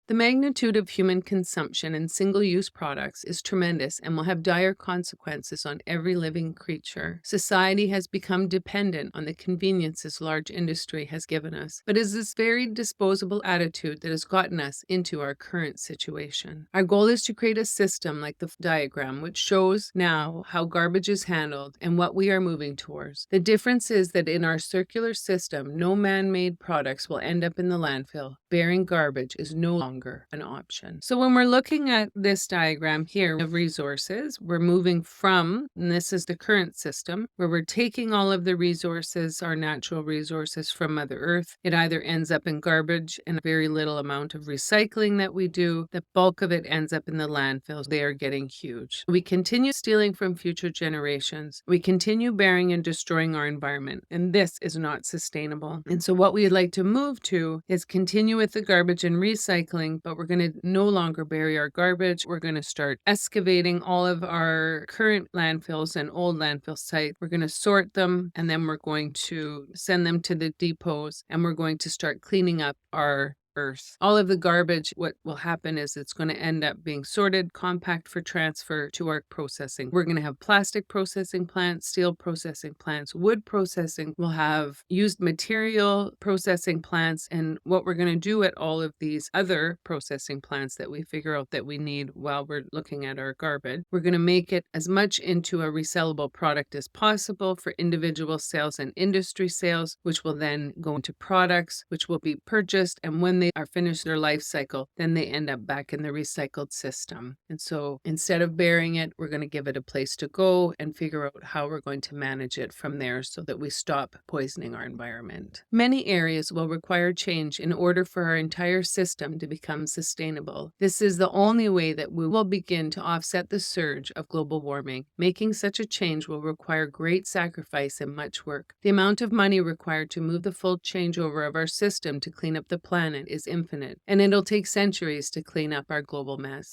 The magnitude of human consumption in single use products is tremendous and will have dire consequences on every living creature. Society has become dependent on the conveniences large industry has given us, but it is this very disposable attitude that has gotten us into our current situation. Our goal is to create a system like the diagram, which shows now how garbage is handled and what we are moving towards. The difference is that in our circular system, no man made products will end up in the landfill. Burying garbage is no longer an option. So when we're looking at this diagram here of resources, we're moving from, and this is the current system, where we're taking all of the resources, our natural resources from Mother Earth. It either ends up in garbage and a very little amount of recycling that we do. The bulk of it ends up in the landfills. They are getting huge. We continue stealing from future generations. We continue burying and destroying our environment, and this is not sustainable. And so what we'd like to move to is continue with the garbage and recycling, but we're going to no longer bury our garbage. We're going to start excavating all of our current landfills and old landfill sites. We're going to sort them, and then we're going to send them to the depots, and we're going to start cleaning up our earth. All of the garbage, what will happen is it's going to end up being sorted, compact for transfer to our processing. We're going to have plastic processing plants, steel processing plants, wood processing. We'll have used material processing plants. And what we're going to do at all of these other processing plants that we figure out that we need while we're looking at our garbage, we're going to make it as much into a resellable product as possible for individual sales and industry sales, which will then go into products, which will be purchased. And when they are finished their life cycle, then they end up back in the recycled system. And so instead of burying it, we're going to give it a place to go and figure out how we're going to manage it from there so that we stop poisoning our environment. Many areas will require change in order for our entire system to become sustainable. This is the only way that we will begin to offset the surge of global warming. Making such a change will require great sacrifice and much work. The amount of money required to move the full changeover of our system to clean up the planet is infinite, and it'll take centuries to clean up our global mess.